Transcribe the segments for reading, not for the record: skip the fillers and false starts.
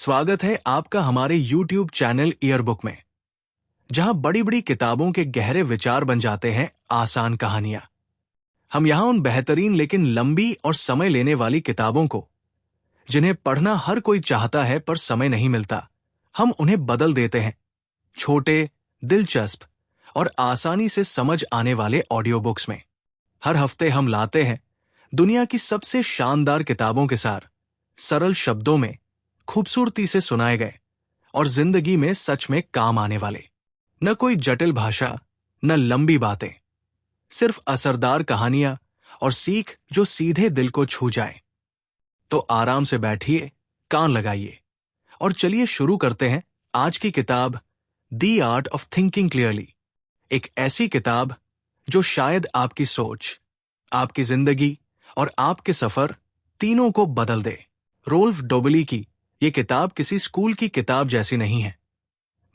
स्वागत है आपका हमारे YouTube चैनल ईयरबुक में, जहां बड़ी बड़ी किताबों के गहरे विचार बन जाते हैं आसान कहानियां। हम यहां उन बेहतरीन लेकिन लंबी और समय लेने वाली किताबों को, जिन्हें पढ़ना हर कोई चाहता है पर समय नहीं मिलता, हम उन्हें बदल देते हैं छोटे, दिलचस्प और आसानी से समझ आने वाले ऑडियो बुक्स में। हर हफ्ते हम लाते हैं दुनिया की सबसे शानदार किताबों के सार, सरल शब्दों में खूबसूरती से सुनाए गए और जिंदगी में सच में काम आने वाले। न कोई जटिल भाषा, न लंबी बातें, सिर्फ असरदार कहानियां और सीख जो सीधे दिल को छू जाए। तो आराम से बैठिए, कान लगाइए और चलिए शुरू करते हैं आज की किताब the art of thinking clearly. एक ऐसी किताब जो शायद आपकी सोच, आपकी जिंदगी और आपके सफर तीनों को बदल दे। रोल्फ डोबली की ये किताब किसी स्कूल की किताब जैसी नहीं है,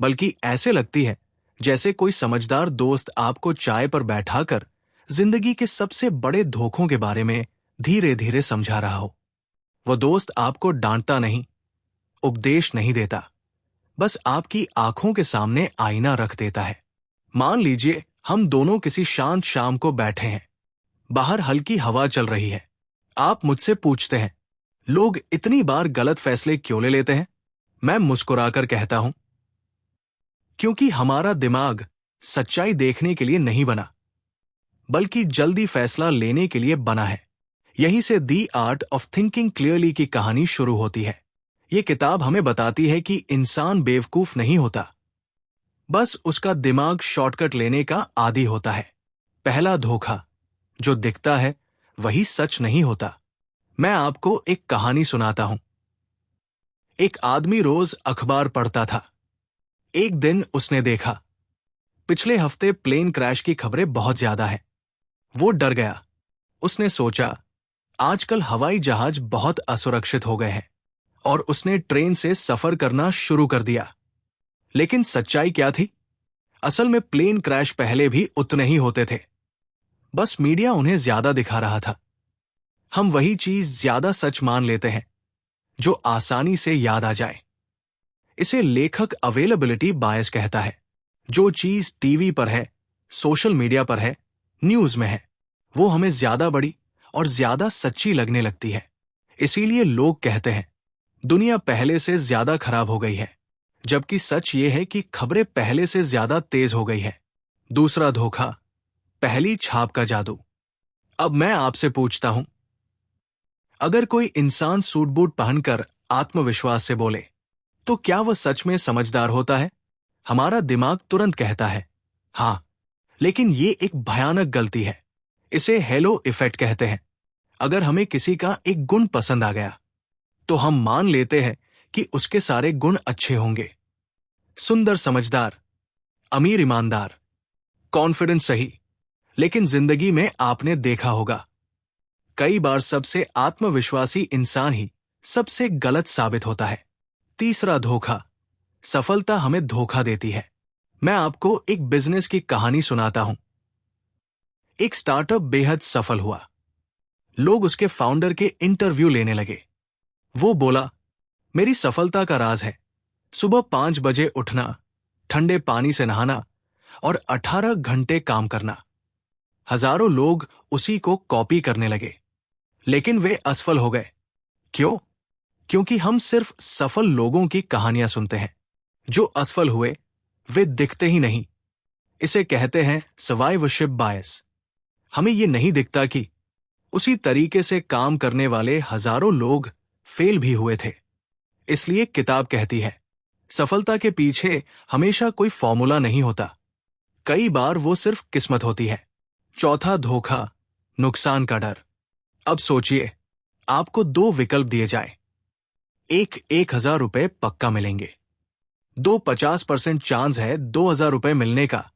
बल्कि ऐसे लगती है जैसे कोई समझदार दोस्त आपको चाय पर बैठाकर जिंदगी के सबसे बड़े धोखों के बारे में धीरे धीरे समझा रहा हो। वो दोस्त आपको डांटता नहीं, उपदेश नहीं देता, बस आपकी आंखों के सामने आईना रख देता है। मान लीजिए हम दोनों किसी शांत शाम को बैठे हैं, बाहर हल्की हवा चल रही है। आप मुझसे पूछते हैं, लोग इतनी बार गलत फैसले क्यों ले लेते हैं? मैं मुस्कुराकर कहता हूं, क्योंकि हमारा दिमाग सच्चाई देखने के लिए नहीं बना, बल्कि जल्दी फैसला लेने के लिए बना है। यहीं से the art of thinking clearly की कहानी शुरू होती है। ये किताब हमें बताती है कि इंसान बेवकूफ नहीं होता, बस उसका दिमाग शॉर्टकट लेने का आदी होता है। पहला धोखा, जो दिखता है वही सच नहीं होता। मैं आपको एक कहानी सुनाता हूं। एक आदमी रोज अखबार पढ़ता था। एक दिन उसने देखा, पिछले हफ्ते प्लेन क्रैश की खबरें बहुत ज्यादा हैं। वो डर गया। उसने सोचा, आजकल हवाई जहाज बहुत असुरक्षित हो गए हैं, और उसने ट्रेन से सफर करना शुरू कर दिया। लेकिन सच्चाई क्या थी? असल में प्लेन क्रैश पहले भी उतने ही होते थे, बस मीडिया उन्हें ज्यादा दिखा रहा था। हम वही चीज ज्यादा सच मान लेते हैं जो आसानी से याद आ जाए। इसे लेखक अवेलेबिलिटी बायस कहता है। जो चीज टीवी पर है, सोशल मीडिया पर है, न्यूज में है, वो हमें ज्यादा बड़ी और ज्यादा सच्ची लगने लगती है। इसीलिए लोग कहते हैं दुनिया पहले से ज्यादा खराब हो गई है, जबकि सच ये है कि खबरें पहले से ज्यादा तेज हो गई है। दूसरा धोखा, पहली छाप का जादू। अब मैं आपसे पूछता हूं, अगर कोई इंसान सूट बूट पहनकर आत्मविश्वास से बोले, तो क्या वह सच में समझदार होता है? हमारा दिमाग तुरंत कहता है हां, लेकिन ये एक भयानक गलती है। इसे हेलो इफेक्ट कहते हैं। अगर हमें किसी का एक गुण पसंद आ गया, तो हम मान लेते हैं कि उसके सारे गुण अच्छे होंगे। सुंदर समझदार, अमीर ईमानदार, कॉन्फिडेंस सही। लेकिन जिंदगी में आपने देखा होगा, कई बार सबसे आत्मविश्वासी इंसान ही सबसे गलत साबित होता है। तीसरा धोखा, सफलता हमें धोखा देती है। मैं आपको एक बिजनेस की कहानी सुनाता हूं। एक स्टार्टअप बेहद सफल हुआ। लोग उसके फाउंडर के इंटरव्यू लेने लगे। वो बोला, मेरी सफलता का राज है सुबह 5 बजे उठना, ठंडे पानी से नहाना और 18 घंटे काम करना। हजारों लोग उसी को कॉपी करने लगे, लेकिन वे असफल हो गए। क्यों? क्योंकि हम सिर्फ सफल लोगों की कहानियां सुनते हैं। जो असफल हुए वे दिखते ही नहीं। इसे कहते हैं सर्वाइवरशिप बायस। हमें यह नहीं दिखता कि उसी तरीके से काम करने वाले हजारों लोग फेल भी हुए थे। इसलिए किताब कहती है, सफलता के पीछे हमेशा कोई फॉर्मूला नहीं होता, कई बार वो सिर्फ किस्मत होती है। चौथा धोखा, नुकसान का डर। अब सोचिए, आपको 2 विकल्प दिए जाए। एक 1,000 रुपए पक्का मिलेंगे, 50% चांस है 2,000 रुपए मिलने का,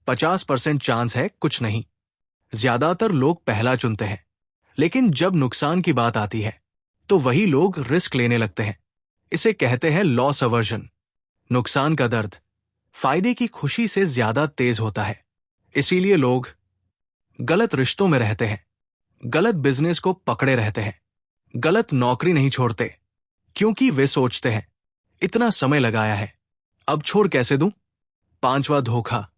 50% चांस है कुछ नहीं। ज्यादातर लोग पहला चुनते हैं, लेकिन जब नुकसान की बात आती है तो वही लोग रिस्क लेने लगते हैं। इसे कहते हैं लॉस अवर्जन। नुकसान का दर्द फायदे की खुशी से ज्यादा तेज होता है। इसीलिए लोग गलत रिश्तों में रहते हैं, गलत बिजनेस को पकड़े रहते हैं, गलत नौकरी नहीं छोड़ते, क्योंकि वे सोचते हैं इतना समय लगाया है, अब छोड़ कैसे दूं? पांचवा धोखा,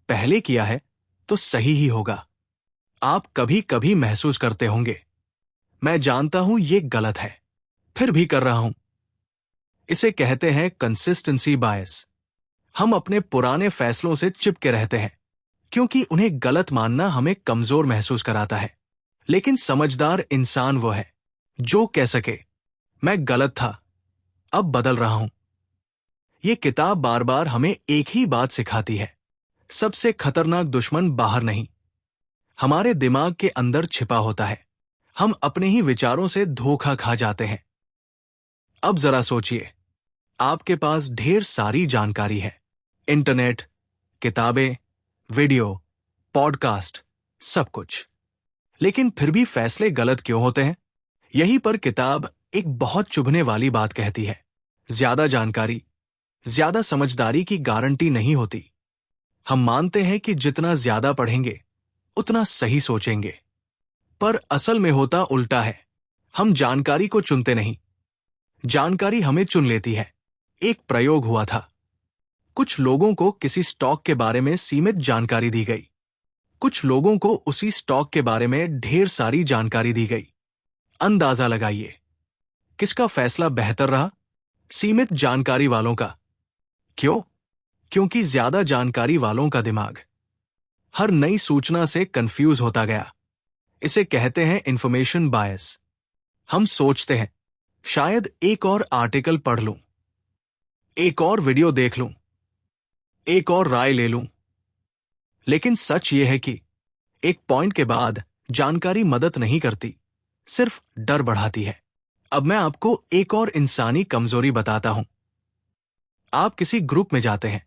पहले किया है तो सही ही होगा। आप कभी कभी महसूस करते होंगे, मैं जानता हूं ये गलत है, फिर भी कर रहा हूं। इसे कहते हैं कंसिस्टेंसी बायस। हम अपने पुराने फैसलों से चिपके रहते हैं क्योंकि उन्हें गलत मानना हमें कमजोर महसूस कराता है। लेकिन समझदार इंसान वो है जो कह सके, मैं गलत था, अब बदल रहा हूं। ये किताब बार बार हमें एक ही बात सिखाती है, सबसे खतरनाक दुश्मन बाहर नहीं, हमारे दिमाग के अंदर छिपा होता है। हम अपने ही विचारों से धोखा खा जाते हैं। अब जरा सोचिए, आपके पास ढेर सारी जानकारी है, इंटरनेट, किताबें, वीडियो, पॉडकास्ट, सब कुछ। लेकिन फिर भी फैसले गलत क्यों होते हैं? यहीं पर किताब एक बहुत चुभने वाली बात कहती है, ज्यादा जानकारी, ज्यादा समझदारी की गारंटी नहीं होती। हम मानते हैं कि जितना ज्यादा पढ़ेंगे उतना सही सोचेंगे, पर असल में होता उल्टा है। हम जानकारी को चुनते नहीं, जानकारी हमें चुन लेती है। एक प्रयोग हुआ था, कुछ लोगों को किसी स्टॉक के बारे में सीमित जानकारी दी गई, कुछ लोगों को उसी स्टॉक के बारे में ढेर सारी जानकारी दी गई। अंदाजा लगाइए, किसका फैसला बेहतर रहा? सीमित जानकारी वालों का। क्यों? क्योंकि ज्यादा जानकारी वालों का दिमाग हर नई सूचना से कंफ्यूज होता गया। इसे कहते हैं इंफॉर्मेशन बायस। हम सोचते हैं, शायद एक और आर्टिकल पढ़ लूं, एक और वीडियो देख लूं, एक और राय ले लूं। लेकिन सच यह है कि एक पॉइंट के बाद जानकारी मदद नहीं करती, सिर्फ डर बढ़ाती है। अब मैं आपको एक और इंसानी कमजोरी बताता हूं। आप किसी ग्रुप में जाते हैं,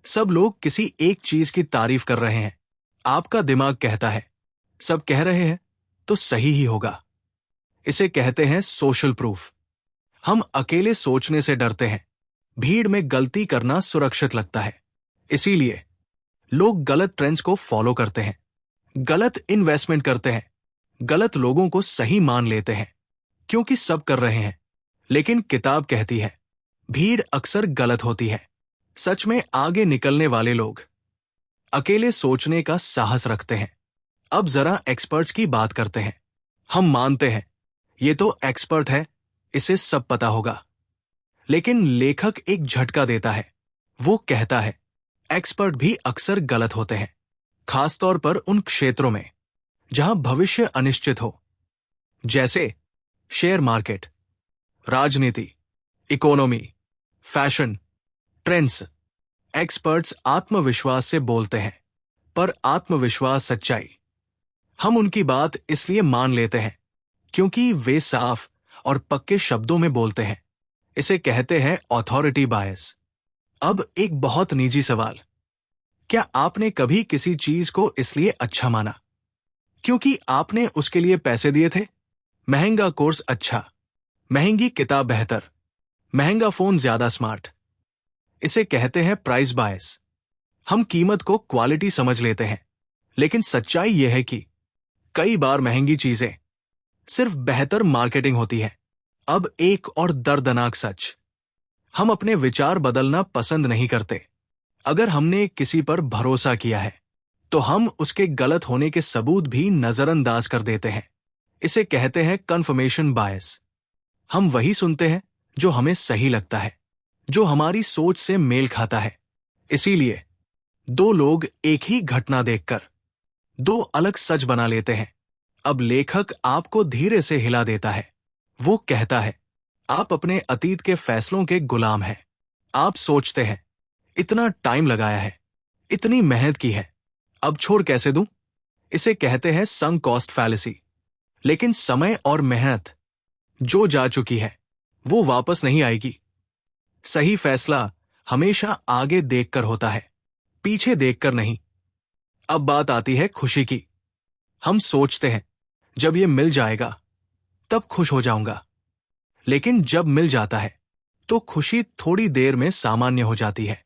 सब लोग किसी एक चीज की तारीफ कर रहे हैं। आपका दिमाग कहता है, सब कह रहे हैं तो सही ही होगा। इसे कहते हैं सोशल प्रूफ। हम अकेले सोचने से डरते हैं, भीड़ में गलती करना सुरक्षित लगता है। इसीलिए लोग गलत ट्रेंड्स को फॉलो करते हैं, गलत इन्वेस्टमेंट करते हैं, गलत लोगों को सही मान लेते हैं, क्योंकि सब कर रहे हैं। लेकिन किताब कहती है, भीड़ अक्सर गलत होती है। सच में आगे निकलने वाले लोग अकेले सोचने का साहस रखते हैं। अब जरा एक्सपर्ट्स की बात करते हैं। हम मानते हैं, ये तो एक्सपर्ट है, इसे सब पता होगा। लेकिन लेखक एक झटका देता है। वो कहता है, एक्सपर्ट भी अक्सर गलत होते हैं, खासतौर पर उन क्षेत्रों में जहां भविष्य अनिश्चित हो, जैसे शेयर मार्केट, राजनीति, इकोनॉमी, फैशन, ट्रेंड्स। एक्सपर्ट्स आत्मविश्वास से बोलते हैं, पर आत्मविश्वास सच्चाई। हम उनकी बात इसलिए मान लेते हैं क्योंकि वे साफ और पक्के शब्दों में बोलते हैं। इसे कहते हैं ऑथोरिटी बायस। अब एक बहुत निजी सवाल, क्या आपने कभी किसी चीज को इसलिए अच्छा माना क्योंकि आपने उसके लिए पैसे दिए थे? महंगा कोर्स अच्छा, महंगी किताब बेहतर, महंगा फोन ज्यादा स्मार्ट। इसे कहते हैं प्राइस बायस। हम कीमत को क्वालिटी समझ लेते हैं, लेकिन सच्चाई यह है कि कई बार महंगी चीजें सिर्फ बेहतर मार्केटिंग होती है। अब एक और दर्दनाक सच, हम अपने विचार बदलना पसंद नहीं करते। अगर हमने किसी पर भरोसा किया है तो हम उसके गलत होने के सबूत भी नजरअंदाज कर देते हैं। इसे कहते हैं कंफर्मेशन बायस। हम वही सुनते हैं जो हमें सही लगता है, जो हमारी सोच से मेल खाता है। इसीलिए दो लोग एक ही घटना देखकर दो अलग सच बना लेते हैं। अब लेखक आपको धीरे से हिला देता है। वो कहता है, आप अपने अतीत के फैसलों के गुलाम हैं। आप सोचते हैं, इतना टाइम लगाया है, इतनी मेहनत की है, अब छोड़ कैसे दूं? इसे कहते हैं संक कॉस्ट फैलेसी। लेकिन समय और मेहनत जो जा चुकी है वो वापस नहीं आएगी। सही फैसला हमेशा आगे देखकर होता है, पीछे देखकर नहीं। अब बात आती है खुशी की। हम सोचते हैं, जब ये मिल जाएगा तब खुश हो जाऊंगा। लेकिन जब मिल जाता है तो खुशी थोड़ी देर में सामान्य हो जाती है।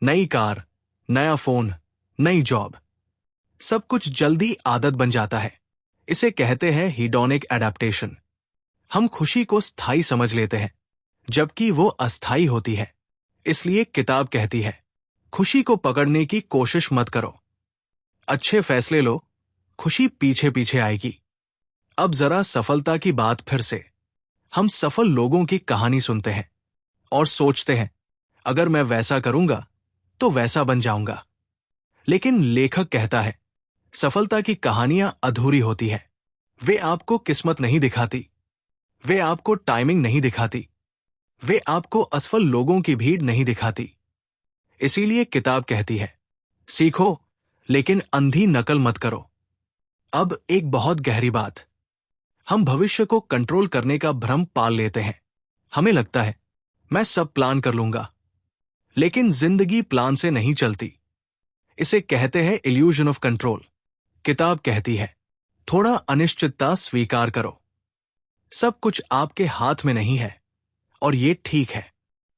नई कार, नया फोन, नई जॉब, सब कुछ जल्दी आदत बन जाता है। इसे कहते हैं हीडोनिक एडेप्टेशन। हम खुशी को स्थायी समझ लेते हैं, जबकि वो अस्थायी होती है। इसलिए किताब कहती है, खुशी को पकड़ने की कोशिश मत करो। अच्छे फैसले लो, खुशी पीछे पीछे आएगी। अब जरा सफलता की बात फिर से। हम सफल लोगों की कहानी सुनते हैं और सोचते हैं, अगर मैं वैसा करूंगा तो वैसा बन जाऊंगा। लेकिन लेखक कहता है, सफलता की कहानियां अधूरी होती है। वे आपको किस्मत नहीं दिखाती, वे आपको टाइमिंग नहीं दिखाती, वे आपको असफल लोगों की भीड़ नहीं दिखाती। इसीलिए किताब कहती है, सीखो लेकिन अंधी नकल मत करो। अब एक बहुत गहरी बात, हम भविष्य को कंट्रोल करने का भ्रम पाल लेते हैं। हमें लगता है, मैं सब प्लान कर लूंगा। लेकिन जिंदगी प्लान से नहीं चलती। इसे कहते हैं इल्यूजन ऑफ कंट्रोल। किताब कहती है, थोड़ा अनिश्चितता स्वीकार करो। सब कुछ आपके हाथ में नहीं है और ये ठीक है।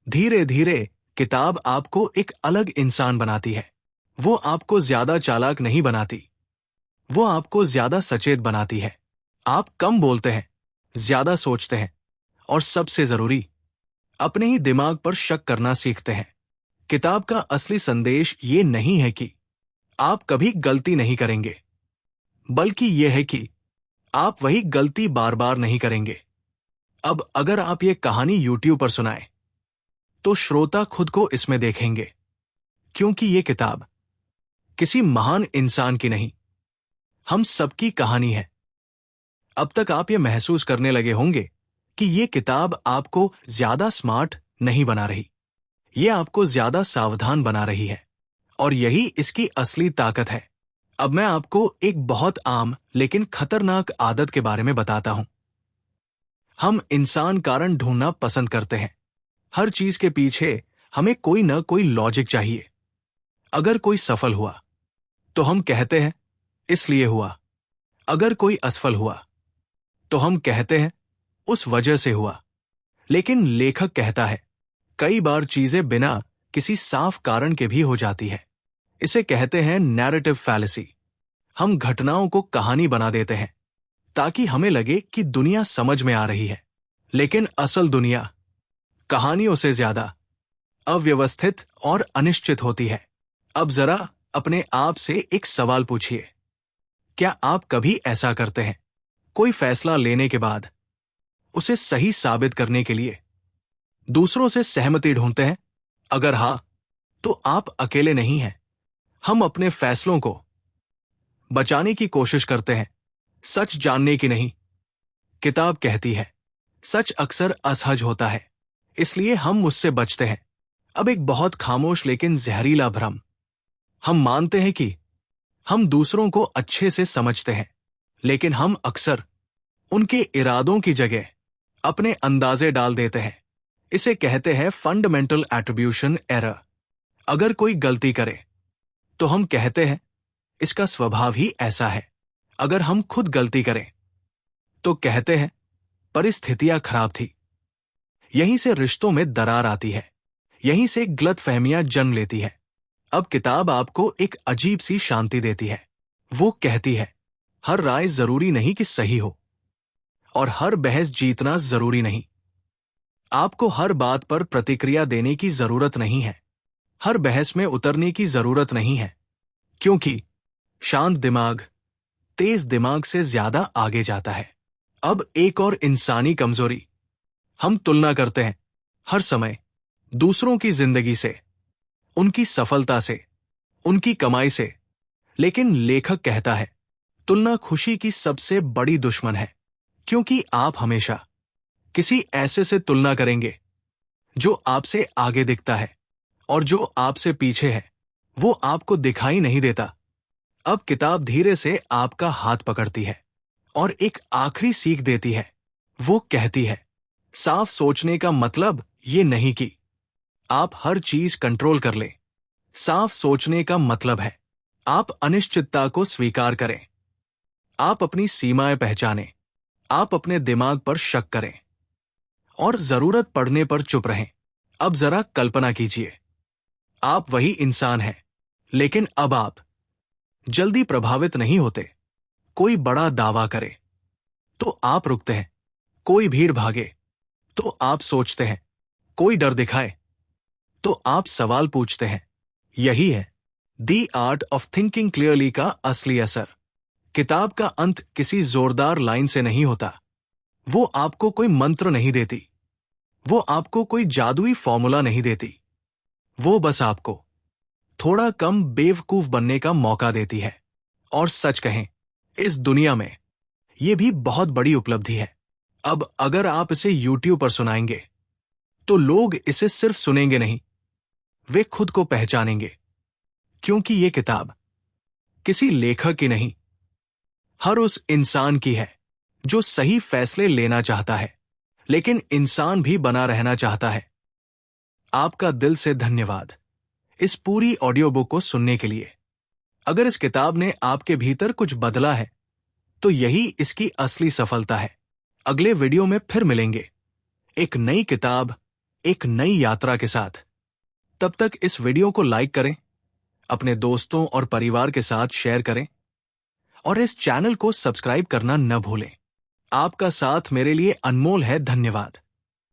धीरे धीरे किताब आपको एक अलग इंसान बनाती है। वो आपको ज्यादा चालाक नहीं बनाती, वो आपको ज्यादा सचेत बनाती है। आप कम बोलते हैं, ज्यादा सोचते हैं और सबसे जरूरी, अपने ही दिमाग पर शक करना सीखते हैं। किताब का असली संदेश ये नहीं है कि आप कभी गलती नहीं करेंगे, बल्कि यह है कि आप वही गलती बार बार नहीं करेंगे। अब अगर आप ये कहानी YouTube पर सुनाएं, तो श्रोता खुद को इसमें देखेंगे, क्योंकि ये किताब किसी महान इंसान की नहीं, हम सबकी कहानी है। अब तक आप ये महसूस करने लगे होंगे कि ये किताब आपको ज्यादा स्मार्ट नहीं बना रही, ये आपको ज्यादा सावधान बना रही है, और यही इसकी असली ताकत है। अब मैं आपको एक बहुत आम लेकिन खतरनाक आदत के बारे में बताता हूं। हम इंसान कारण ढूंढना पसंद करते हैं। हर चीज के पीछे हमें कोई न कोई लॉजिक चाहिए। अगर कोई सफल हुआ तो हम कहते हैं, इसलिए हुआ। अगर कोई असफल हुआ तो हम कहते हैं, उस वजह से हुआ। लेकिन लेखक कहता है, कई बार चीजें बिना किसी साफ कारण के भी हो जाती है। इसे कहते हैं नैरेटिव फैलेसी। हम घटनाओं को कहानी बना देते हैं ताकि हमें लगे कि दुनिया समझ में आ रही है, लेकिन असल दुनिया कहानियों से ज्यादा अव्यवस्थित और अनिश्चित होती है। अब जरा अपने आप से एक सवाल पूछिए, क्या आप कभी ऐसा करते हैं, कोई फैसला लेने के बाद उसे सही साबित करने के लिए दूसरों से सहमति ढूंढते हैं? अगर हाँ, तो आप अकेले नहीं हैं। हम अपने फैसलों को बचाने की कोशिश करते हैं, सच जानने की नहीं। किताब कहती है, सच अक्सर असहज होता है, इसलिए हम उससे बचते हैं। अब एक बहुत खामोश लेकिन जहरीला भ्रम। हम मानते हैं कि हम दूसरों को अच्छे से समझते हैं, लेकिन हम अक्सर उनके इरादों की जगह अपने अंदाजे डाल देते हैं। इसे कहते हैं फंडामेंटल एट्रीब्यूशन एरर। अगर कोई गलती करे तो हम कहते हैं, इसका स्वभाव ही ऐसा है। अगर हम खुद गलती करें तो कहते हैं, परिस्थितियां खराब थी। यहीं से रिश्तों में दरार आती है, यहीं से गलतफहमियां जन्म लेती है। अब किताब आपको एक अजीब सी शांति देती है। वो कहती है, हर राय जरूरी नहीं कि सही हो, और हर बहस जीतना जरूरी नहीं। आपको हर बात पर प्रतिक्रिया देने की जरूरत नहीं है, हर बहस में उतरने की जरूरत नहीं है, क्योंकि शांत दिमाग तेज दिमाग से ज्यादा आगे जाता है। अब एक और इंसानी कमजोरी, हम तुलना करते हैं हर समय दूसरों की जिंदगी से, उनकी सफलता से, उनकी कमाई से। लेकिन लेखक कहता है, तुलना खुशी की सबसे बड़ी दुश्मन है, क्योंकि आप हमेशा किसी ऐसे से तुलना करेंगे जो आपसे आगे दिखता है, और जो आपसे पीछे है वो आपको दिखाई नहीं देता। अब किताब धीरे से आपका हाथ पकड़ती है और एक आखिरी सीख देती है। वो कहती है, साफ सोचने का मतलब ये नहीं कि आप हर चीज कंट्रोल कर लें। साफ सोचने का मतलब है आप अनिश्चितता को स्वीकार करें, आप अपनी सीमाएं पहचानें, आप अपने दिमाग पर शक करें और जरूरत पड़ने पर चुप रहें। अब जरा कल्पना कीजिए, आप वही इंसान हैं, लेकिन अब आप जल्दी प्रभावित नहीं होते। कोई बड़ा दावा करे तो आप रुकते हैं, कोई भीड़ भागे तो आप सोचते हैं, कोई डर दिखाए तो आप सवाल पूछते हैं। यही है the art of thinking clearly का असली असर। किताब का अंत किसी जोरदार लाइन से नहीं होता। वो आपको कोई मंत्र नहीं देती। वो आपको कोई जादुई फॉर्मूला नहीं देती। वो बस आपको थोड़ा कम बेवकूफ बनने का मौका देती है। और सच कहें, इस दुनिया में ये भी बहुत बड़ी उपलब्धि है। अब अगर आप इसे YouTube पर सुनाएंगे तो लोग इसे सिर्फ सुनेंगे नहीं, वे खुद को पहचानेंगे। क्योंकि ये किताब किसी लेखक की नहीं, हर उस इंसान की है जो सही फैसले लेना चाहता है, लेकिन इंसान भी बना रहना चाहता है। आपका दिल से धन्यवाद इस पूरी ऑडियो बुक को सुनने के लिए। अगर इस किताब ने आपके भीतर कुछ बदला है तो यही इसकी असली सफलता है। अगले वीडियो में फिर मिलेंगे, एक नई किताब, एक नई यात्रा के साथ। तब तक इस वीडियो को लाइक करें, अपने दोस्तों और परिवार के साथ शेयर करें और इस चैनल को सब्सक्राइब करना न भूलें। आपका साथ मेरे लिए अनमोल है। धन्यवाद।